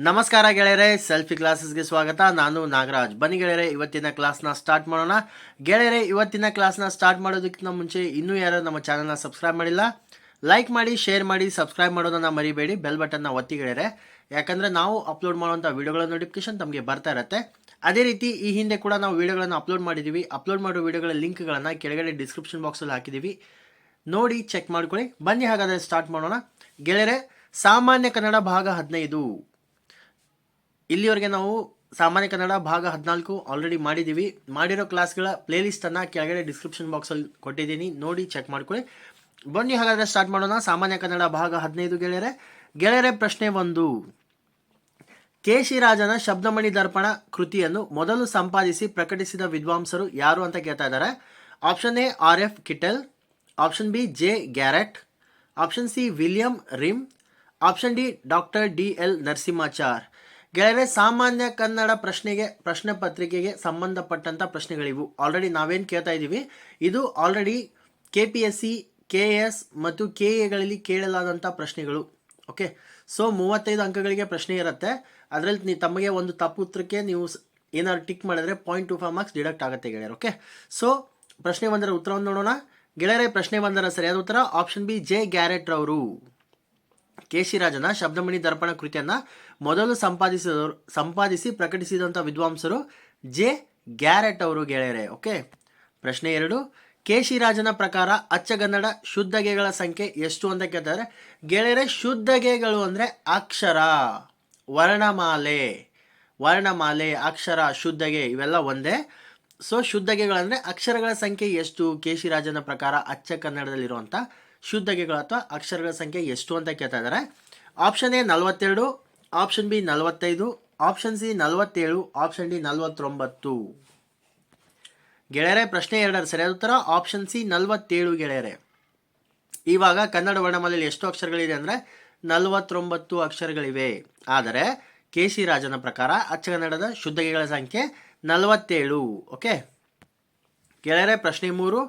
ನಮಸ್ಕಾರ ಗೆಳೆಯರೆ, ಸೆಲ್ಫಿ ಕ್ಲಾಸಸ್ಗೆ ಸ್ವಾಗತ. ನಾನು ನಾಗರಾಜ್. ಬನ್ನಿ ಗೆಳೆಯರೆ, ಇವತ್ತಿನ ಕ್ಲಾಸ್ನ ಸ್ಟಾರ್ಟ್ ಮಾಡೋಣ. ಗೆಳೆಯರೆ, ಇವತ್ತಿನ ಕ್ಲಾಸ್ನ ಸ್ಟಾರ್ಟ್ ಮಾಡೋದಕ್ಕಿಂತ ಮುಂಚೆ ಇನ್ನೂ ಯಾರು ನಮ್ಮ ಚಾನಲ್ನ ಸಬ್ಸ್ಕ್ರೈಬ್ ಮಾಡಿಲ್ಲ, ಲೈಕ್ ಮಾಡಿ, ಶೇರ್ ಮಾಡಿ, ಸಬ್ಸ್ಕ್ರೈಬ್ ಮಾಡೋದನ್ನು ಮರಿಬೇಡಿ. ಬೆಲ್ ಬಟನ್ನ ಒತ್ತಿ ಗೆಳೆಯರೆ, ಯಾಕಂದರೆ ನಾವು ಅಪ್ಲೋಡ್ ಮಾಡುವಂಥ ವೀಡಿಯೋಗಳ ನೋಟಿಫಿಕೇಶನ್ ತಮಗೆ ಬರ್ತಾ ಇರುತ್ತೆ. ಅದೇ ರೀತಿ ಈ ಹಿಂದೆ ಕೂಡ ನಾವು ವೀಡಿಯೋಗಳನ್ನು ಅಪ್ಲೋಡ್ ಮಾಡಿದ್ದೀವಿ. ಅಪ್ಲೋಡ್ ಮಾಡೋ ವೀಡಿಯೋಗಳ ಲಿಂಕ್ಗಳನ್ನು ಕೆಳಗಡೆ ಡಿಸ್ಕ್ರಿಪ್ಷನ್ ಬಾಕ್ಸಲ್ಲಿ ಹಾಕಿದ್ದೀವಿ, ನೋಡಿ ಚೆಕ್ ಮಾಡ್ಕೊಳ್ಳಿ. ಬನ್ನಿ ಹಾಗಾದರೆ ಸ್ಟಾರ್ಟ್ ಮಾಡೋಣ. ಗೆಳೆಯರೆ, ಸಾಮಾನ್ಯ ಕನ್ನಡ ಭಾಗ 15. ಇಲ್ಲಿವರೆಗೆ ನಾವು ಸಾಮಾನ್ಯ ಕನ್ನಡ ಭಾಗ 14 ಆಲ್ರೆಡಿ ಮಾಡಿದ್ದೀವಿ. ಮಾಡಿರೋ ಕ್ಲಾಸ್ಗಳ ಪ್ಲೇಲಿಸ್ಟನ್ನು ಕೆಳಗಡೆ ಡಿಸ್ಕ್ರಿಪ್ಷನ್ ಬಾಕ್ಸಲ್ಲಿ ಕೊಟ್ಟಿದ್ದೀನಿ, ನೋಡಿ ಚೆಕ್ ಮಾಡ್ಕೊಳ್ಳಿ. ಬನ್ನಿ ಹಾಗಾದರೆ ಸ್ಟಾರ್ಟ್ ಮಾಡೋಣ. ಸಾಮಾನ್ಯ ಕನ್ನಡ ಭಾಗ 15 ಗೆಳೆಯರೆ, ಪ್ರಶ್ನೆ 1. ಕೇಶಿರಾಜನ ಶಬ್ದಮಣಿ ದರ್ಪಣ ಕೃತಿಯನ್ನು ಮೊದಲು ಸಂಪಾದಿಸಿ ಪ್ರಕಟಿಸಿದ ವಿದ್ವಾಂಸರು ಯಾರು ಅಂತ ಕೇಳ್ತಾ ಇದ್ದಾರೆ. Option A RF Kittel, option B J Garrett, option C William rim, option D doctor DL Narasimhachar. ಗೆಳೆಯರೆ, ಸಾಮಾನ್ಯ ಕನ್ನಡ ಪ್ರಶ್ನೆ ಪತ್ರಿಕೆಗೆ ಸಂಬಂಧಪಟ್ಟಂಥ ಪ್ರಶ್ನೆಗಳಿವು. ಆಲ್ರೆಡಿ ನಾವೇನು ಕೇಳ್ತಾ ಇದ್ದೀವಿ, ಇದು ಆಲ್ರೆಡಿ KPSC, KS ಮತ್ತು KA ಕೇಳಲಾದಂಥ ಪ್ರಶ್ನೆಗಳು. ಓಕೆ, ಸೊ 35 ಅಂಕಗಳಿಗೆ ಪ್ರಶ್ನೆ ಇರುತ್ತೆ. ಅದರಲ್ಲಿ ತಮಗೆ ಒಂದು ತಪ್ಪು ಉತ್ತರಕ್ಕೆ ನೀವು ಏನಾದ್ರು ಟಿಕ್ ಮಾಡಿದ್ರೆ 0.25 ಮಾರ್ಕ್ಸ್ ಡಿಡಕ್ಟ್ ಆಗುತ್ತೆ ಗೆಳೆಯರು. ಓಕೆ, ಸೊ ಪ್ರಶ್ನೆ 1ರ ಉತ್ತರವನ್ನು ನೋಡೋಣ. ಗೆಳೆಯರೆ, ಪ್ರಶ್ನೆ 1ರ ಸರಿಯಾದ ಉತ್ತರ ಆಪ್ಷನ್ ಬಿ ಜೆ ಗ್ಯಾರೆಟ್ ರವರು. ಕೇಶಿರಾಜನ ಶಬ್ದಮಣಿ ದರ್ಪಣ ಕೃತಿಯನ್ನು ಮೊದಲು ಸಂಪಾದಿಸಿ ಪ್ರಕಟಿಸಿದಂಥ ವಿದ್ವಾಂಸರು ಜೆ ಗ್ಯಾರೆಟ್ ಅವರು ಗೆಳೆಯರೆ. ಓಕೆ, ಪ್ರಶ್ನೆ 2. ಕೇಶಿರಾಜನ ಪ್ರಕಾರ ಅಚ್ಚಗನ್ನಡ ಶುದ್ಧಗೆಗಳ ಸಂಖ್ಯೆ ಎಷ್ಟು ಅಂತ ಕೇಳ್ತಾರೆ. ಗೆಳೆಯರೆ, ಶುದ್ಧಗೆಗಳು ಅಂದರೆ ಅಕ್ಷರ, ವರ್ಣಮಾಲೆ, ಅಕ್ಷರ, ಶುದ್ಧಗೆ ಇವೆಲ್ಲ ಒಂದೇ. ಸೊ ಶುದ್ಧಗೆಗಳಂದರೆ ಅಕ್ಷರಗಳ ಸಂಖ್ಯೆ ಎಷ್ಟು ಕೇಶಿರಾಜನ ಪ್ರಕಾರ ಅಚ್ಚ ಕನ್ನಡದಲ್ಲಿರುವಂಥ ಶುದ್ಧಗೆಗಳು ಅಥವಾ ಅಕ್ಷರಗಳ ಸಂಖ್ಯೆ ಎಷ್ಟು ಅಂತ ಕೇಳ್ತಾ ಇದ್ದಾರೆ. Option A 42, option B 45, option C 47, option D 49. ಗೆಳೆಯರೆ, ಪ್ರಶ್ನೆ 2ರ ಸರಿಯಾದ ಉತ್ತರ ಆಪ್ಷನ್ ಸಿ 47 ಗೆಳೆಯರೆ. ಇವಾಗ ಕನ್ನಡ ವರ್ಣಮಾಲೆಯಲ್ಲಿ ಎಷ್ಟು ಅಕ್ಷರಗಳಿದೆ ಅಂದರೆ 49 ಅಕ್ಷರಗಳಿವೆ. ಆದರೆ ಕೇಶಿರಾಜನ ಪ್ರಕಾರ ಅಚ್ಚಗನ್ನಡದ ಶುದ್ಧಗೆಗಳ ಸಂಖ್ಯೆ 47. ಓಕೆ ಗೆಳೆಯರೆ, ಪ್ರಶ್ನೆ 3.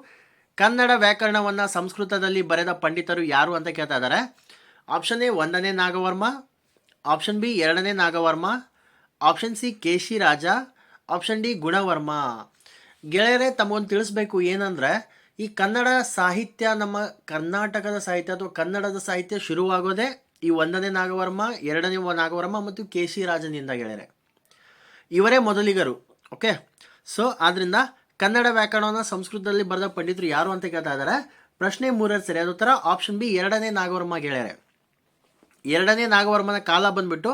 ಕನ್ನಡ ವ್ಯಾಕರಣವನ್ನು ಸಂಸ್ಕೃತದಲ್ಲಿ ಬರೆದ ಪಂಡಿತರು ಯಾರು ಅಂತ ಕೇಳ್ತಾ ಇದ್ದಾರೆ. ಆಪ್ಷನ್ ಎ 1ನೇ ನಾಗವರ್ಮ, ಆಪ್ಷನ್ ಬಿ 2ನೇ Nagavarma, option C Keshiraja, option D Gunavarma. ಗೆಳೆಯರೆ, ತಮಗೊಂದು ತಿಳಿಸ್ಬೇಕು ಏನಂದರೆ, ಈ ಕನ್ನಡ ಸಾಹಿತ್ಯ, ನಮ್ಮ ಕರ್ನಾಟಕದ ಸಾಹಿತ್ಯ ಅಥವಾ ಕನ್ನಡದ ಸಾಹಿತ್ಯ ಶುರುವಾಗೋದೇ ಈ 1ನೇ ನಾಗವರ್ಮ, 2ನೇ ನಾಗವರ್ಮ ಮತ್ತು ಕೇಶಿರಾಜನಿಂದ ಗೆಳೆಯರೆ. ಇವರೇ ಮೊದಲಿಗರು. ಓಕೆ, ಸೊ ಆದ್ದರಿಂದ ಕನ್ನಡ ವ್ಯಾಕರಣವನ್ನು ಸಂಸ್ಕೃತದಲ್ಲಿ ಬರೆದ ಪಂಡಿತರು ಯಾರು ಅಂತ ಕೇಳ್ತಾ ಇದ್ದಾರೆ. ಪ್ರಶ್ನೆ 3ರ ಸರಿಯಾದ ಉತ್ತರ ಆಪ್ಷನ್ ಬಿ 2ನೇ ನಾಗವರ್ಮ ಗೆಳೆಯರೆ. 2ನೇ ನಾಗವರ್ಮನ ಕಾಲ ಬಂದ್ಬಿಟ್ಟು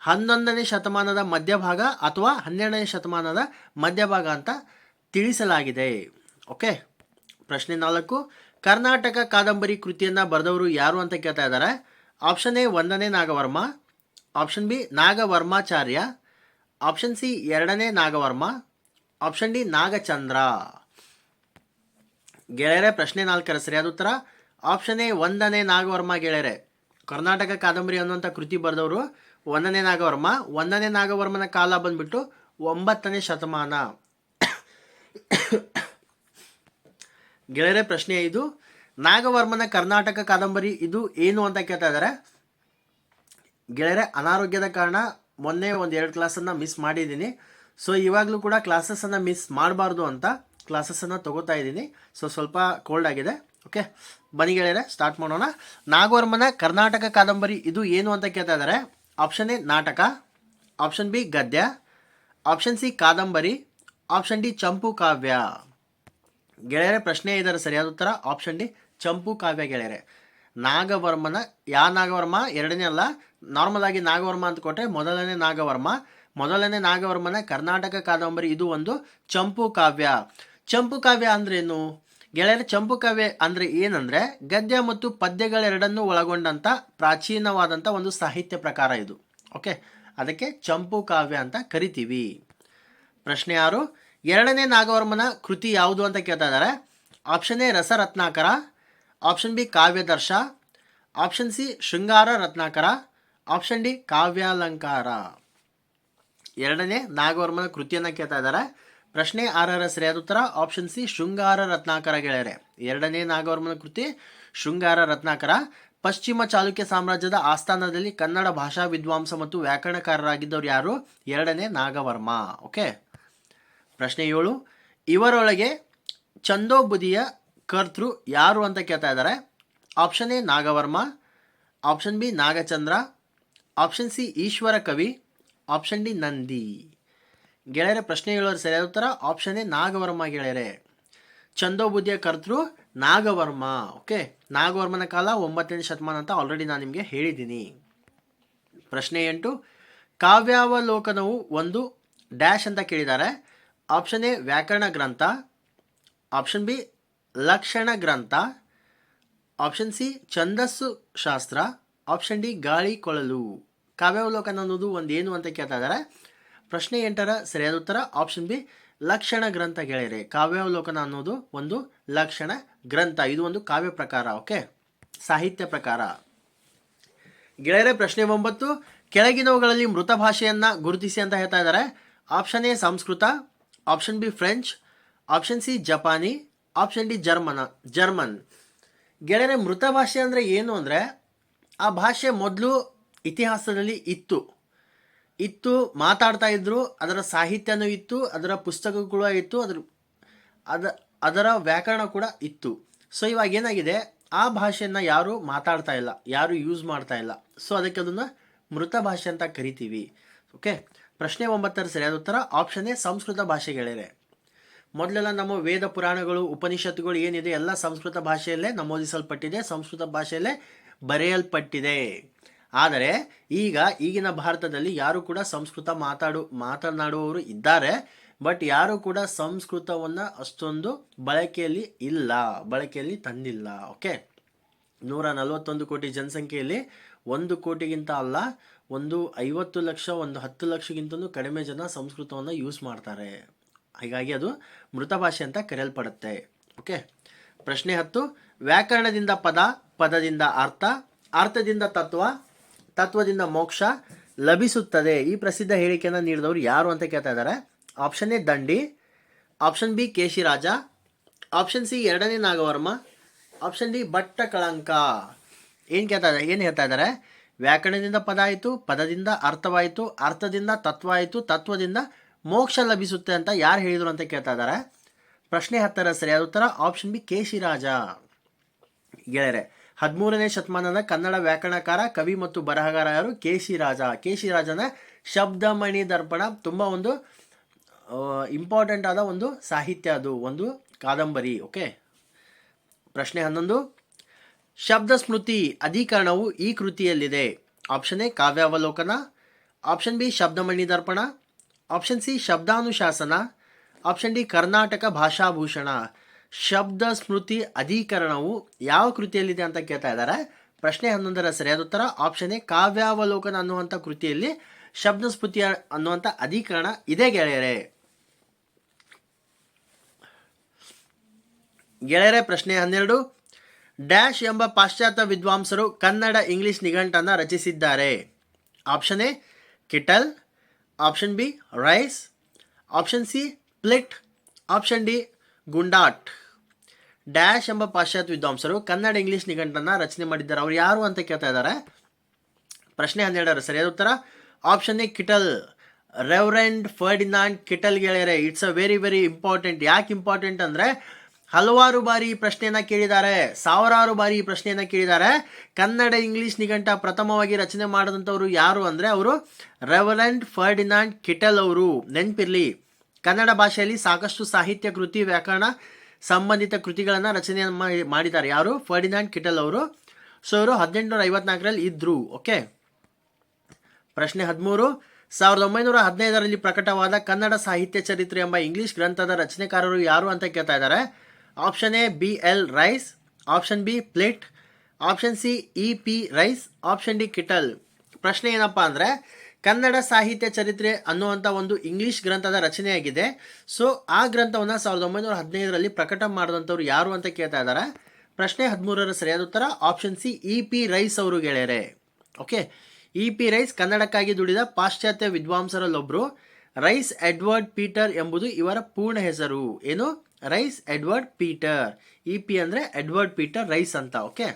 11ನೇ ಶತಮಾನದ ಮಧ್ಯಭಾಗ ಅಥವಾ 12ನೇ ಶತಮಾನದ ಮಧ್ಯಭಾಗ ಅಂತ ತಿಳಿಸಲಾಗಿದೆ. ಓಕೆ, ಪ್ರಶ್ನೆ 4. ಕರ್ನಾಟಕ ಕಾದಂಬರಿ ಕೃತಿಯನ್ನು ಬರೆದವರು ಯಾರು ಅಂತ ಕೇಳ್ತಾ ಇದ್ದಾರೆ. ಆಪ್ಷನ್ ಎ 1ನೇ Nagavarma, option B Nagavarmacharya, option C 2ನೇ ನಾಗವರ್ಮ, ಆಪ್ಷನ್ ಡಿ ನಾಗಚಂದ್ರ. ಗೆಳೆಯರೆ, ಪ್ರಶ್ನೆ 4ರ ಸರಿಯಾದ ಉತ್ತರ ಆಪ್ಷನ್ ಎ 1ನೇ ನಾಗವರ್ಮ ಗೆಳೆಯರೆ. ಕರ್ನಾಟಕ ಕಾದಂಬರಿ ಅನ್ನುವಂಥ ಕೃತಿ ಬರೆದವರು 1ನೇ ನಾಗವರ್ಮ. 1ನೇ ನಾಗವರ್ಮನ ಕಾಲ ಬಂದ್ಬಿಟ್ಟು 9ನೇ ಶತಮಾನ. ಗೆಳೆಯರೆ, ಪ್ರಶ್ನೆ 5. ನಾಗವರ್ಮನ ಕರ್ನಾಟಕ ಕಾದಂಬರಿ ಇದು ಏನು ಅಂತ ಕೇಳ್ತಾ ಇದ್ದಾರೆ. ಗೆಳೆಯರೆ, ಅನಾರೋಗ್ಯದ ಕಾರಣ ಮೊನ್ನೆ 1-2 ಕ್ಲಾಸನ್ನು ಮಿಸ್ ಮಾಡಿದ್ದೀನಿ. ಸೊ ಇವಾಗಲೂ ಕೂಡ ಕ್ಲಾಸಸ್ಸನ್ನು ಮಿಸ್ ಮಾಡಬಾರ್ದು ಅಂತ ಕ್ಲಾಸಸ್ಸನ್ನು ತಗೋತಾ ಇದ್ದೀನಿ. ಸೊ ಸ್ವಲ್ಪ ಕೋಲ್ಡ್ ಆಗಿದೆ. ಓಕೆ, ಬನ್ನಿ ಗೆಳೆಯರೆ, ಸ್ಟಾರ್ಟ್ ಮಾಡೋಣ. ನಾಗವರ್ಮನ ಕರ್ನಾಟಕ ಕಾದಂಬರಿ ಇದು ಏನು ಅಂತ ಕೇಳ್ತಾ ಇದ್ದಾರೆ. ಆಪ್ಷನ್ ಎ ನಾಟಕ, ಆಪ್ಷನ್ ಬಿ ಗದ್ಯ, ಆಪ್ಷನ್ ಸಿ ಕಾದಂಬರಿ, ಆಪ್ಷನ್ ಡಿ ಚಂಪು ಕಾವ್ಯ. ಗೆಳೆಯರೆ, ಪ್ರಶ್ನೆ 5ರ ಸರಿಯಾದ ಉತ್ತರ ಆಪ್ಷನ್ ಡಿ ಚಂಪು ಕಾವ್ಯ ಗೆಳೆಯರೆ. ನಾಗವರ್ಮನ ನಾಗವರ್ಮ 2ನೇ ಅಲ್ಲ, ನಾರ್ಮಲ್ ಆಗಿ ನಾಗವರ್ಮ ಅಂತ ಕೊಟ್ಟರೆ 1ನೇ ನಾಗವರ್ಮ. 1ನೇ ನಾಗವರ್ಮನ ಕರ್ನಾಟಕ ಕಾದಂಬರಿ ಇದು ಒಂದು ಚಂಪು ಕಾವ್ಯ. ಚಂಪು ಕಾವ್ಯ ಅಂದ್ರೇನು ಗೆಳೆಯರೆ? ಚಂಪು ಕಾವ್ಯ ಅಂದರೆ ಏನಂದರೆ ಗದ್ಯ ಮತ್ತು ಪದ್ಯಗಳೆರಡನ್ನೂ ಒಳಗೊಂಡಂಥ ಪ್ರಾಚೀನವಾದಂಥ ಒಂದು ಸಾಹಿತ್ಯ ಪ್ರಕಾರ ಇದು. ಓಕೆ, ಅದಕ್ಕೆ ಚಂಪು ಕಾವ್ಯ ಅಂತ ಕರಿತೀವಿ. ಪ್ರಶ್ನೆ 6. 2ನೇ ನಾಗವರ್ಮನ ಕೃತಿ ಯಾವುದು ಅಂತ ಕೇಳ್ತಾ ಇದ್ದಾರೆ. Option A Rasaratnakara, option B Kavyadarsha, option C Shringara Ratnakara, option D ಕಾವ್ಯಾಲಂಕಾರ. 2ನೇ ನಾಗವರ್ಮನ ಕೃತಿಯನ್ನು ಕೇಳ್ತಾ ಇದ್ದಾರೆ. ಪ್ರಶ್ನೆ 6ರ ಸರಿಯಾದ ಉತ್ತರ ಆಪ್ಷನ್ ಸಿ ಶೃಂಗಾರ ರತ್ನಾಕರ ಗೆಳೆಯರೆ. 2ನೇ ನಾಗವರ್ಮನ ಕೃತಿ ಶೃಂಗಾರ ರತ್ನಾಕರ. ಪಶ್ಚಿಮ ಚಾಲುಕ್ಯ ಸಾಮ್ರಾಜ್ಯದ ಆಸ್ಥಾನದಲ್ಲಿ ಕನ್ನಡ ಭಾಷಾ ವಿದ್ವಾಂಸ ಮತ್ತು ವ್ಯಾಕರಣಕಾರರಾಗಿದ್ದವರು ಯಾರು? 2ನೇ ನಾಗವರ್ಮ. ಓಕೆ. ಪ್ರಶ್ನೆ 7, ಇವರೊಳಗೆ ಛಂದೋಬುದಿಯ ಕರ್ತೃ ಯಾರು ಅಂತ ಕೇಳ್ತಾ ಇದ್ದಾರೆ. Option A Nagavarma, option B Nagachandra, option C Ishwara Kavi, option D Nandi. ಗೆಳೆಯರೆ ಪ್ರಶ್ನೆ 7 ಸರಿಯಾದ ಉತ್ತರ ಆಪ್ಷನ್ ಎ ನಾಗವರ್ಮ ಗೆಳೆಯರೆ. ಛಂದೋಬುದಿಯ ಕರ್ತೃ ನಾಗವರ್ಮ. ಓಕೆ. ನಾಗವರ್ಮನ ಕಾಲ 9ನೇ ಶತಮಾನ ಅಂತ ಆಲ್ರೆಡಿ ನಾನು ನಿಮಗೆ ಹೇಳಿದ್ದೀನಿ. ಪ್ರಶ್ನೆ 8, ಕಾವ್ಯಾವಲೋಕನವು ಒಂದು ಡ್ಯಾಶ್ ಅಂತ ಕೇಳಿದ್ದಾರೆ. ಆಪ್ಷನ್ ಎ ವ್ಯಾಕರಣ ಗ್ರಂಥ, ಆಪ್ಷನ್ ಬಿ ಲಕ್ಷಣ ಗ್ರಂಥ, ಆಪ್ಷನ್ ಸಿ ಛಂದಸ್ಸು ಶಾಸ್ತ್ರ, ಆಪ್ಷನ್ ಡಿ ಗಾಳಿ ಕೊಳಲು. ಕಾವ್ಯಾವಲೋಕನ ಅನ್ನೋದು ಒಂದು ಏನು ಅಂತ ಕೇಳ್ತಾ ಇದ್ದಾರೆ. ಪ್ರಶ್ನೆ 8ರ ಸರಿಯಾದ ಉತ್ತರ ಆಪ್ಷನ್ ಬಿ ಲಕ್ಷಣ ಗ್ರಂಥ ಗೆಳೆಯರೆ. ಕಾವ್ಯಾವಲೋಕನ ಅನ್ನೋದು ಒಂದು ಲಕ್ಷಣ ಗ್ರಂಥ. ಇದು ಒಂದು ಕಾವ್ಯ ಪ್ರಕಾರ. ಓಕೆ, ಸಾಹಿತ್ಯ ಪ್ರಕಾರ. ಗೆಳೆಯರೆ ಪ್ರಶ್ನೆ 9, ಕೆಳಗಿನವುಗಳಲ್ಲಿ ಮೃತ ಭಾಷೆಯನ್ನು ಗುರುತಿಸಿ ಅಂತ ಹೇಳ್ತಾ ಇದ್ದಾರೆ. Option A Sanskrit, option B French, option C ಜಪಾನಿ, ಆಪ್ಷನ್ ಡಿ ಜರ್ಮನ್. ಗೆಳೆಯರೆ ಮೃತ ಭಾಷೆ ಅಂದರೆ ಏನು ಅಂದರೆ ಆ ಭಾಷೆ ಮೊದಲು ಇತಿಹಾಸದಲ್ಲಿ ಇತ್ತು, ಮಾತಾಡ್ತಾ ಇದ್ರು, ಅದರ ಸಾಹಿತ್ಯನೂ ಇತ್ತು, ಅದರ ಪುಸ್ತಕಗಳು ಇತ್ತು, ಅದರ ವ್ಯಾಕರಣ ಕೂಡ ಇತ್ತು. ಸೊ ಇವಾಗ ಏನಾಗಿದೆ, ಆ ಭಾಷೆಯನ್ನು ಯಾರು ಮಾತಾಡ್ತಾ ಇಲ್ಲ, ಯಾರು ಯೂಸ್ ಮಾಡ್ತಾ ಇಲ್ಲ. ಸೊ ಅದಕ್ಕೆ ಅದನ್ನು ಮೃತ ಭಾಷೆ ಅಂತ ಕರಿತೀವಿ. ಓಕೆ. ಪ್ರಶ್ನೆ 9ರ ಸರಿಯಾದ ಉತ್ತರ ಆಪ್ಷನ್ ಎ ಸಂಸ್ಕೃತ ಭಾಷೆ ಗೆಳೆಯರೆ. ಮೊದಲೆಲ್ಲ ನಮ್ಮ ವೇದ ಪುರಾಣಗಳು ಉಪನಿಷತ್ತುಗಳು ಏನಿದೆ ಎಲ್ಲ ಸಂಸ್ಕೃತ ಭಾಷೆಯಲ್ಲೇ ನಮೂದಿಸಲ್ಪಟ್ಟಿದೆ, ಸಂಸ್ಕೃತ ಭಾಷೆಯಲ್ಲೇ ಬರೆಯಲ್ಪಟ್ಟಿದೆ. ಆದರೆ ಈಗಿನ ಭಾರತದಲ್ಲಿ ಯಾರು ಕೂಡ ಸಂಸ್ಕೃತ ಮಾತನಾಡುವವರು ಇದ್ದಾರೆ, ಬಟ್ ಯಾರು ಕೂಡ ಸಂಸ್ಕೃತವನ್ನು ಅಷ್ಟೊಂದು ಬಳಕೆಯಲ್ಲಿ ತಂದಿಲ್ಲ. ಓಕೆ. 141 ಕೋಟಿ ಜನಸಂಖ್ಯೆಯಲ್ಲಿ 1 ಕೋಟಿಗಿಂತ ಅಲ್ಲ, ಒಂದು 50 ಲಕ್ಷ, ಒಂದು 10 ಲಕ್ಷಕ್ಕಿಂತಲೂ ಕಡಿಮೆ ಜನ ಸಂಸ್ಕೃತವನ್ನು ಯೂಸ್ ಮಾಡ್ತಾರೆ. ಹೀಗಾಗಿ ಅದು ಮೃತ ಭಾಷೆ ಅಂತ ಕರೆಯಲ್ಪಡುತ್ತೆ. ಓಕೆ. ಪ್ರಶ್ನೆ 10, ವ್ಯಾಕರಣದಿಂದ ಪದ, ಪದದಿಂದ ಅರ್ಥ, ಅರ್ಥದಿಂದ ತತ್ವ, ತತ್ವದಿಂದ ಮೋಕ್ಷ ಲಭಿಸುತ್ತದೆ. ಈ ಪ್ರಸಿದ್ಧ ಹೇಳಿಕೆಯನ್ನು ನೀಡಿದವರು ಯಾರು ಅಂತ ಕೇಳ್ತಾ ಇದ್ದಾರೆ. ಆಪ್ಷನ್ ಎ ದಂಡಿ, option B Keshiraja, option C 2ನೇ ನಾಗವರ್ಮ, ಆಪ್ಷನ್ ಡಿ ಭಟ್ಟ ಕಳಂಕ. ಏನು ಹೇಳ್ತಾ ಇದ್ದಾರೆ? ವ್ಯಾಕರಣದಿಂದ ಪದ ಆಯಿತು, ಪದದಿಂದ ಅರ್ಥವಾಯಿತು, ಅರ್ಥದಿಂದ ತತ್ವ ಆಯಿತು, ತತ್ವದಿಂದ ಮೋಕ್ಷ ಲಭಿಸುತ್ತೆ ಅಂತ ಯಾರು ಹೇಳಿದರು ಅಂತ ಕೇಳ್ತಾ ಇದ್ದಾರೆ. ಪ್ರಶ್ನೆ 10ರ ಸರಿಯಾದ ಉತ್ತರ ಆಪ್ಷನ್ ಬಿ ಕೇಶಿರಾಜ ಗೆಳೆಯರೆ. 13ನೇ ಶತಮಾನದ ಕನ್ನಡ ವ್ಯಾಕರಣಕಾರ, ಕವಿ ಮತ್ತು ಬರಹಗಾರ ಯಾರು? ಕೇಶಿರಾಜ. ಕೇಶಿರಾಜನ ಶಬ್ದಮಣಿ ದರ್ಪಣ ತುಂಬ ಒಂದು ಇಂಪಾರ್ಟೆಂಟ್ ಆದ ಒಂದು ಸಾಹಿತ್ಯ, ಅದು ಒಂದು ಕಾದಂಬರಿ. ಓಕೆ. ಪ್ರಶ್ನೆ 11, ಶಬ್ದ ಸ್ಮೃತಿ ಅಧಿಕರಣವು ಈ ಕೃತಿಯಲ್ಲಿದೆ. Option A Kavyavalokana, option B Shabdamani Darpana, option C Shabdanushasana, option D Karnataka Bhashabhushana. ಶಬ್ದ ಸ್ಮೃತಿ ಅಧಿಕರಣವು ಯಾವ ಕೃತಿಯಲ್ಲಿದೆ ಅಂತ ಕೇಳ್ತಾ ಇದ್ದಾರೆ. ಪ್ರಶ್ನೆ 11ರ ಸರಿಯಾದ ಉತ್ತರ ಆಪ್ಷನ್ ಎ ಕಾವ್ಯಾವಲೋಕನ ಅನ್ನುವಂಥ ಕೃತಿಯಲ್ಲಿ ಶಬ್ದ ಸ್ಮೃತಿ ಅನ್ನುವಂಥ ಅಧಿಕರಣ ಇದೆ ಗೆಳೆಯರೆ. ಪ್ರಶ್ನೆ 12, ಡ್ಯಾಶ್ ಎಂಬ ಪಾಶ್ಚಾತ್ಯ ವಿದ್ವಾಂಸರು ಕನ್ನಡ ಇಂಗ್ಲಿಷ್ ನಿಘಂಟನ್ನು ರಚಿಸಿದ್ದಾರೆ. Option A Kittel, option B Rice, option C Fleet, option D Gundert. Dash ಎಂಬ ಪಾಶ್ಚಾತ್ಯ ವಿದ್ವಾಂಸರು ಕನ್ನಡ ಇಂಗ್ಲಿಷ್ ನಿಘಂಟನ್ನು ರಚನೆ ಮಾಡಿದ್ದಾರೆ. ಅವ್ರು ಯಾರು ಅಂತ ಕೇಳ್ತಾ ಇದ್ದಾರೆ. ಪ್ರಶ್ನೆ 12ರ ಸರಿಯಾದ ಉತ್ತರ option A Kittel, Reverend Ferdinand Kittel ಗೆಳೆಯರೆ. It's a very very important. ಯಾಕೆ ಇಂಪಾರ್ಟೆಂಟ್ ಅಂದರೆ ಹಲವಾರು ಬಾರಿ ಈ ಪ್ರಶ್ನೆಯನ್ನು ಕೇಳಿದ್ದಾರೆ, ಸಾವಿರಾರು ಬಾರಿ ಈ ಪ್ರಶ್ನೆಯನ್ನು ಕೇಳಿದ್ದಾರೆ. ಕನ್ನಡ ಇಂಗ್ಲಿಷ್ ನಿಘಂಟ ಪ್ರಥಮವಾಗಿ ರಚನೆ ಮಾಡಿದಂಥವ್ರು ಯಾರು ಅಂದರೆ ಅವರು ರೆವರೆಂಡ್ ಫರ್ಡಿನಾಂಡ್ ಕಿಟಲ್ ಅವರು. ನೆನಪಿರಲಿ, ಕನ್ನಡ ಭಾಷೆಯಲ್ಲಿ ಸಾಕಷ್ಟು ಸಾಹಿತ್ಯ ಕೃತಿ, ವ್ಯಾಕರಣ ಸಂಬಂಧಿತ ಕೃತಿಗಳನ್ನು ರಚನೆ ಮಾಡಿದ್ದಾರೆ. ಯಾರು? ಫರ್ಡಿನಾಂಡ್ ಕಿಟಲ್ ಅವರು. ಸೊ ಇವರು 1854ರಲ್ಲಿ ಇದ್ದರು. ಓಕೆ. ಪ್ರಶ್ನೆ 13, 1915ರಲ್ಲಿ ಪ್ರಕಟವಾದ ಕನ್ನಡ ಸಾಹಿತ್ಯ ಚರಿತ್ರೆ ಎಂಬ ಇಂಗ್ಲಿಷ್ ಗ್ರಂಥದ ರಚನೆಕಾರರು ಯಾರು ಅಂತ ಕೇಳ್ತಾ ಇದ್ದಾರೆ. Option A BL Rice, option B Fleet, option C EP Rice, option D Kittel. ಪ್ರಶ್ನೆ ಏನಪ್ಪ ಅಂದರೆ ಕನ್ನಡ ಸಾಹಿತ್ಯ ಚರಿತ್ರೆ ಅನ್ನುವಂಥ ಒಂದು ಇಂಗ್ಲಿಷ್ ಗ್ರಂಥದ ರಚನೆಯಾಗಿದೆ. ಸೊ ಆ ಗ್ರಂಥವನ್ನು 1915ರಲ್ಲಿ ಪ್ರಕಟ ಮಾಡಿದಂಥವ್ರು ಯಾರು ಅಂತ ಕೇಳ್ತಾ ಇದ್ದಾರೆ. ಪ್ರಶ್ನೆ 13ರ ಸರಿಯಾದ ಉತ್ತರ ಆಪ್ಷನ್ ಸಿ EP ರೈಸ್ ಅವರು ಗೆಳೆಯರೆ. ಓಕೆ. EP ರೈಸ್ ಕನ್ನಡಕ್ಕಾಗಿ ದುಡಿದ ಪಾಶ್ಚಾತ್ಯ ವಿದ್ವಾಂಸರಲ್ಲೊಬ್ಬರು. ರೈಸ್ ಎಡ್ವರ್ಡ್ ಪೀಟರ್ ಎಂಬುದು ಇವರ ಪೂರ್ಣ ಹೆಸರು. ಏನು? Rice Edward Peter. EP ಅಂದರೆ ಎಡ್ವರ್ಡ್ ಪೀಟರ್ ರೈಸ್ ಅಂತ. ಓಕೆ.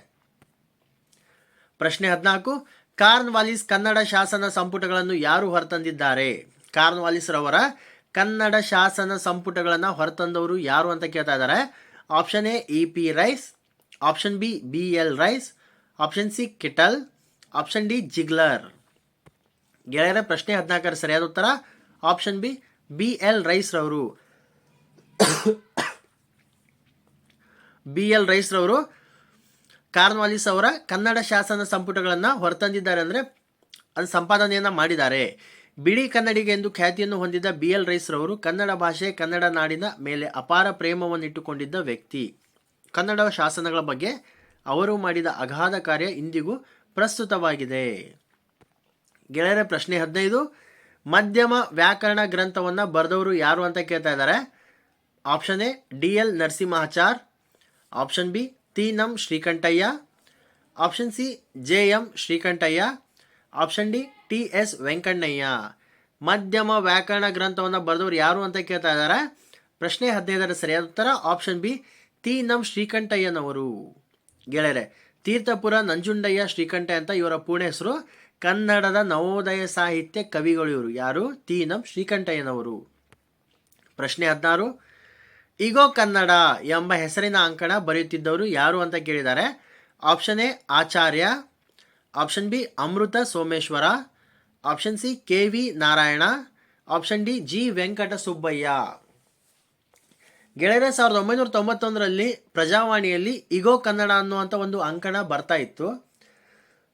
ಪ್ರಶ್ನೆ 14, ಕಾರ್ನ್ವಾಲಿಸ್ ಕನ್ನಡ ಶಾಸನ ಸಂಪುಟಗಳನ್ನು ಯಾರು ಹೊರತಂದಿದ್ದಾರೆ? ಕಾರ್ನ್ವಾಲಿಸ್ ರವರ ಕನ್ನಡ ಶಾಸನ ಸಂಪುಟಗಳನ್ನು ಹೊರತಂದವರು ಯಾರು ಅಂತ ಕೇಳ್ತಾ ಇದ್ದಾರೆ. Option A EP Rice, option B BL Rice, option C Kittel, option D Ziegler. ಗೆಳೆಯರ ಪ್ರಶ್ನೆ 14 ಸರಿಯಾದ ಉತ್ತರ ಆಪ್ಷನ್ ಬಿ BL ರೈಸ್ ರವರು. BL ರೈಸ್ ರವರು ಕಾರ್ನ್ವಾಲಿಸ್ ಅವರ ಕನ್ನಡ ಶಾಸನ ಸಂಪುಟಗಳನ್ನು ಹೊರತಂದಿದ್ದಾರೆ, ಅಂದರೆ ಅದು ಸಂಪಾದನೆಯನ್ನು ಮಾಡಿದ್ದಾರೆ. ಬಿಳಿ ಕನ್ನಡಿಗ ಎಂದು ಖ್ಯಾತಿಯನ್ನು ಹೊಂದಿದ್ದ BL ರೈಸ್ ರವರು ಕನ್ನಡ ಭಾಷೆ, ಕನ್ನಡ ನಾಡಿನ ಮೇಲೆ ಅಪಾರ ಪ್ರೇಮವನ್ನಿಟ್ಟುಕೊಂಡಿದ್ದ ವ್ಯಕ್ತಿ. ಕನ್ನಡ ಶಾಸನಗಳ ಬಗ್ಗೆ ಅವರು ಮಾಡಿದ ಅಗಾಧ ಕಾರ್ಯ ಇಂದಿಗೂ ಪ್ರಸ್ತುತವಾಗಿದೆ. ಗೆಳೆಯರ ಪ್ರಶ್ನೆ 15, ಮಧ್ಯಮ ವ್ಯಾಕರಣ ಗ್ರಂಥವನ್ನು ಬರೆದವರು ಯಾರು ಅಂತ ಕೇಳ್ತಾ ಇದ್ದಾರೆ. Option A DL Narasimhachar, option B Tinam Srikantaiah, option C JM Srikantaiah, option D TS Venkannaiah. ಮಧ್ಯಮ ವ್ಯಾಕರಣ ಗ್ರಂಥವನ್ನು ಬರೆದವರು ಯಾರು ಅಂತ ಕೇಳ್ತಾ ಇದ್ದಾರೆ. ಪ್ರಶ್ನೆ 15ರ ಸರಿಯಾದ ಉತ್ತರ ಆಪ್ಷನ್ ಬಿ ತೀನಂ ಶ್ರೀಕಂಠಯ್ಯನವರು. ಗೆಳೆಯರೆ, ತೀರ್ಥಪುರ ನಂಜುಂಡಯ್ಯ ಶ್ರೀಕಂಠಯ್ಯ ಅಂತ ಇವರ ಪೂರ್ಣ ಹೆಸರು. ಕನ್ನಡದ ನವೋದಯ ಸಾಹಿತ್ಯ ಕವಿಗಳು ಇವರು. ಯಾರು? ತೀನಂ ಶ್ರೀಕಂಠಯ್ಯನವರು. ಪ್ರಶ್ನೆ 16, ಇಗೋ ಕನ್ನಡ ಎಂಬ ಹೆಸರಿನ ಅಂಕಣ ಬರೆಯುತ್ತಿದ್ದವರು ಯಾರು ಅಂತ ಕೇಳಿದ್ದಾರೆ. Option A Acharya, option B Amrita Someshwara, option C KV Narayana, option D G Venkata Subbaiah. ಗೆಳೆಯರೆ, 1991ರಲ್ಲಿ ಪ್ರಜಾವಾಣಿಯಲ್ಲಿ ಇಗೋ ಕನ್ನಡ ಅನ್ನುವಂಥ ಒಂದು ಅಂಕಣ ಬರ್ತಾ ಇತ್ತು.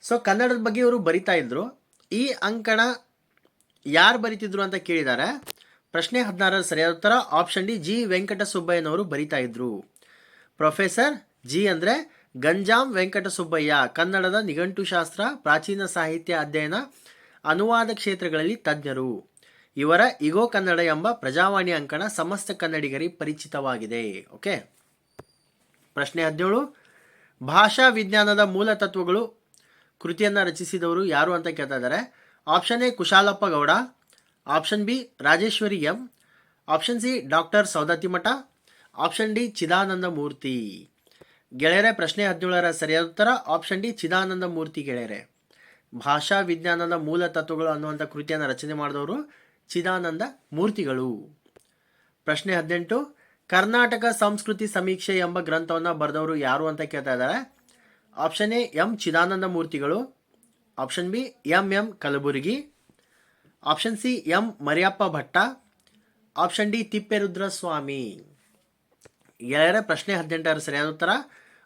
ಸೊ ಕನ್ನಡದ ಬಗ್ಗೆ ಇವರು ಬರಿತಾ ಇದ್ರು. ಈ ಅಂಕಣ ಯಾರು ಬರಿತಿದ್ರು ಅಂತ ಕೇಳಿದ್ದಾರೆ. ಪ್ರಶ್ನೆ 16ರ ಸರಿಯಾದ ಉತ್ತರ ಆಪ್ಷನ್ ಡಿ G ವೆಂಕಟ ಸುಬ್ಬಯ್ಯನವರು ಬರಿತಾ ಇದ್ರು. ಪ್ರೊಫೆಸರ್ G ಅಂದರೆ ಗಂಜಾಂ ವೆಂಕಟ ಸುಬ್ಬಯ್ಯ, ಕನ್ನಡದ ನಿಘಂಟುಶಾಸ್ತ್ರ, ಪ್ರಾಚೀನ ಸಾಹಿತ್ಯ ಅಧ್ಯಯನ, ಅನುವಾದ ಕ್ಷೇತ್ರಗಳಲ್ಲಿ ತಜ್ಞರು. ಇವರ ಇಗೋ ಕನ್ನಡ ಎಂಬ ಪ್ರಜಾವಾಣಿ ಅಂಕಣ ಸಮಸ್ತ ಕನ್ನಡಿಗರಿಗೆ ಪರಿಚಿತವಾಗಿದೆ. ಓಕೆ. ಪ್ರಶ್ನೆ 17, ಭಾಷಾ ವಿಜ್ಞಾನದ ಮೂಲ ತತ್ವಗಳು ಕೃತಿಯನ್ನು ರಚಿಸಿದವರು ಯಾರು ಅಂತ ಕೇಳ್ತಾ ಇದ್ದಾರೆ. Option A Kushalappa Gowda, option B Rajeshwari M, option C doctor Saundatti Math, option D Chidananda Murthy. ಗೆಳೆಯರೆ, ಪ್ರಶ್ನೆ 17ರ ಸರಿಯಾದ ಉತ್ತರ ಆಪ್ಷನ್ ಡಿ ಚಿದಾನಂದ ಮೂರ್ತಿ. ಗೆಳೆಯರೆ, ಭಾಷಾ ವಿಜ್ಞಾನದ ಮೂಲ ತತ್ವಗಳು ಅನ್ನುವಂಥ ಕೃತಿಯನ್ನು ರಚನೆ ಮಾಡಿದವರು ಚಿದಾನಂದ ಮೂರ್ತಿಗಳು. ಪ್ರಶ್ನೆ 18, ಕರ್ನಾಟಕ ಸಂಸ್ಕೃತಿ ಸಮೀಕ್ಷೆ ಎಂಬ ಗ್ರಂಥವನ್ನು ಬರೆದವರು ಯಾರು ಅಂತ ಕೇಳ್ತಾ ಇದ್ದಾರೆ. ಆಪ್ಷನ್ ಎ M ಚಿದಾನಂದ ಮೂರ್ತಿಗಳು, option B MM Kalburgi, option C M Mariyappa Bhatta, option D Tipperudra Swamy. ಗೆಳೆಯರ, ಪ್ರಶ್ನೆ 18ರ ಸರಿಯಾದ ಉತ್ತರ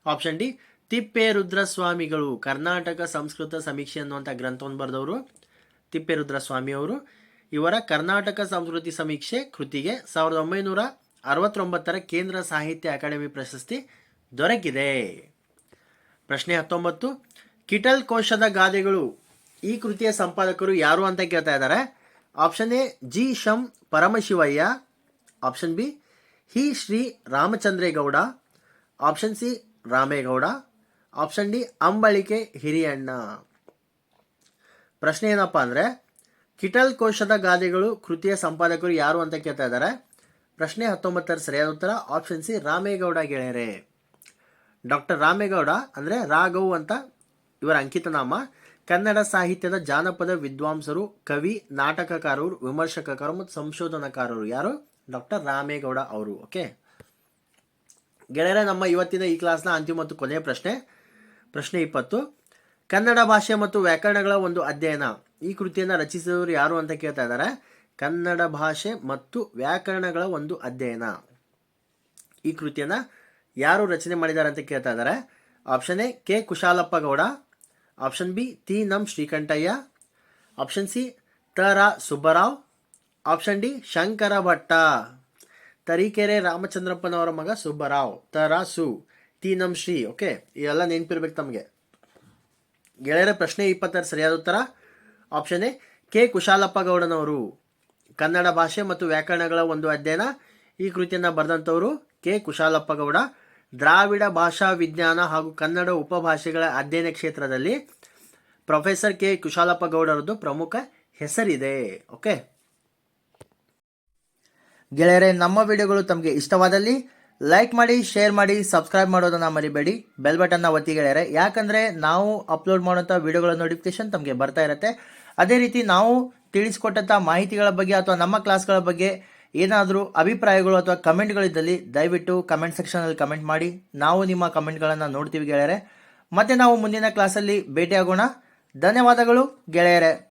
ಆಪ್ಷನ್ ಡಿ ತಿಪ್ಪೇರುದ್ರ ಸ್ವಾಮಿಗಳು. ಕರ್ನಾಟಕ ಸಂಸ್ಕೃತ ಸಮೀಕ್ಷೆ ಅನ್ನುವಂಥ ಗ್ರಂಥವನ್ನು ಬರೆದವರು ತಿಪ್ಪೇರುದ್ರ ಸ್ವಾಮಿಯವರು. ಇವರ ಕರ್ನಾಟಕ ಸಂಸ್ಕೃತಿ ಸಮೀಕ್ಷೆ ಕೃತಿಗೆ 1969ರ ಕೇಂದ್ರ ಸಾಹಿತ್ಯ ಅಕಾಡೆಮಿ ಪ್ರಶಸ್ತಿ ದೊರಕಿದೆ. ಪ್ರಶ್ನೆ 19, ಕಿಟಲ್ ಕೋಶದ ಗಾದೆಗಳು ಈ ಕೃತಿಯ ಸಂಪಾದಕರು ಯಾರು ಅಂತ ಕೇಳ್ತಾ ಇದ್ದಾರೆ. Option A G Sham Paramashivaiah, option B Hi Shri Ramachandregowda, option C Ramegowda, option D Ambalike Hiriyanna. ಪ್ರಶ್ನೆ ಏನಪ್ಪ ಅಂದರೆ, ಕಿಟಲ್ ಕೋಶದ ಗಾದೆಗಳು ಕೃತಿಯ ಸಂಪಾದಕರು ಯಾರು ಅಂತ ಕೇಳ್ತಾ ಇದ್ದಾರೆ. ಪ್ರಶ್ನೆ 19ರ ಸರಿಯಾದ ಉತ್ತರ ಆಪ್ಷನ್ ಸಿ ರಾಮೇಗೌಡ. ಗೆಳೆಯರೆ, ಡಾಕ್ಟರ್ ರಾಮೇಗೌಡ ಅಂದರೆ ರಾಘವ್ ಅಂತ ಇವರ ಅಂಕಿತ ನಾಮ. ಕನ್ನಡ ಸಾಹಿತ್ಯದ ಜಾನಪದ ವಿದ್ವಾಂಸರು, ಕವಿ, ನಾಟಕಕಾರರು, ವಿಮರ್ಶಕರು ಮತ್ತು ಸಂಶೋಧನಾಕಾರರು. ಯಾರು? ಡಾಕ್ಟರ್ ರಾಮೇಗೌಡ ಅವರು. ಓಕೆ ಗೆಳೆಯರೆ, ನಮ್ಮ ಇವತ್ತಿನ ಈ ಕ್ಲಾಸ್ನ ಅಂತಿಮ ಮತ್ತು ಕೊನೆಯ ಪ್ರಶ್ನೆ, ಪ್ರಶ್ನೆ 20, ಕನ್ನಡ ಭಾಷೆ ಮತ್ತು ವ್ಯಾಕರಣಗಳ ಒಂದು ಅಧ್ಯಯನ ಈ ಕೃತಿಯನ್ನು ರಚಿಸಿದವರು ಯಾರು ಅಂತ ಕೇಳ್ತಾ ಇದ್ದಾರೆ. ಕನ್ನಡ ಭಾಷೆ ಮತ್ತು ವ್ಯಾಕರಣಗಳ ಒಂದು ಅಧ್ಯಯನ ಈ ಕೃತಿಯನ್ನು ಯಾರು ರಚನೆ ಮಾಡಿದ್ದಾರೆ ಅಂತ ಕೇಳ್ತಾ ಇದ್ದಾರೆ. Option A K Kushalappa Gowda, option B Tinam Srikantaiah, option C Ta Ra. Subbarao, option D Shankara Bhatta. Tarikere ರಾಮಚಂದ್ರಪ್ಪನವರ ಮಗ ಸುಬ್ಬರಾವ್, ತ.ರಾ. ಸು, ತೀನಂ ಶ್ರೀ. ಓಕೆ, ಇವೆಲ್ಲ ನೆನಪಿರ್ಬೇಕು ತಮಗೆ. ಗೆಳೆಯರ, ಪ್ರಶ್ನೆ 20ರ ಸರಿಯಾದ ಉತ್ತರ ಆಪ್ಷನ್ ಎ K ಕುಶಾಲಪ್ಪ ಗೌಡನವರು. ಕನ್ನಡ ಭಾಷೆ ಮತ್ತು ವ್ಯಾಕರಣಗಳ ಒಂದು ಅಧ್ಯಯನ ಈ ಕೃತಿಯನ್ನು ಬರೆದಂಥವರು K ಕುಶಾಲಪ್ಪ ಗೌಡ. ದ್ರಾವಿಡ ಭಾಷಾ ವಿಜ್ಞಾನ ಹಾಗೂ ಕನ್ನಡ ಉಪಭಾಷೆಗಳ ಅಧ್ಯಯನ ಕ್ಷೇತ್ರದಲ್ಲಿ ಪ್ರೊಫೆಸರ್ K ಕುಶಾಲಪ್ಪ ಗೌಡರದ್ದು ಪ್ರಮುಖ ಹೆಸರಿದೆ. ಓಕೆ ಗೆಳೆಯರೆ, ನಮ್ಮ ವಿಡಿಯೋಗಳು ತಮಗೆ ಇಷ್ಟವಾದಲ್ಲಿ ಲೈಕ್ ಮಾಡಿ, ಶೇರ್ ಮಾಡಿ, ಸಬ್ಸ್ಕ್ರೈಬ್ ಮಾಡೋದನ್ನ ಮರಿಬೇಡಿ. ಬೆಲ್ ಬಟನ್ನ ಒತ್ತಿ ಗೆಳೆಯರೆ, ಯಾಕಂದರೆ ನಾವು ಅಪ್ಲೋಡ್ ಮಾಡೋಂಥ ವಿಡಿಯೋಗಳ ನೋಟಿಫಿಕೇಶನ್ ತಮಗೆ ಬರ್ತಾ ಇರುತ್ತೆ. ಅದೇ ರೀತಿ ನಾವು ತಿಳಿಸ್ಕೊಟ್ಟಂಥ ಮಾಹಿತಿಗಳ ಬಗ್ಗೆ ಅಥವಾ ನಮ್ಮ ಕ್ಲಾಸ್ಗಳ ಬಗ್ಗೆ ಏನಾದರೂ ಅಭಿಪ್ರಾಯಗಳು ಅಥವಾ ಕಮೆಂಟ್ಗಳಿದ್ದಲ್ಲಿ ದಯವಿಟ್ಟು ಕಮೆಂಟ್ ಸೆಕ್ಷನಲ್ಲಿ ಕಮೆಂಟ್ ಮಾಡಿ. ನಾವು ನಿಮ್ಮ ಕಮೆಂಟ್ಗಳನ್ನು ನೋಡ್ತೀವಿ ಗೆಳೆಯರೆ. ಮತ್ತೆ ನಾವು ಮುಂದಿನ ಕ್ಲಾಸಲ್ಲಿ ಭೇಟಿಯಾಗೋಣ. ಧನ್ಯವಾದಗಳು ಗೆಳೆಯರೆ.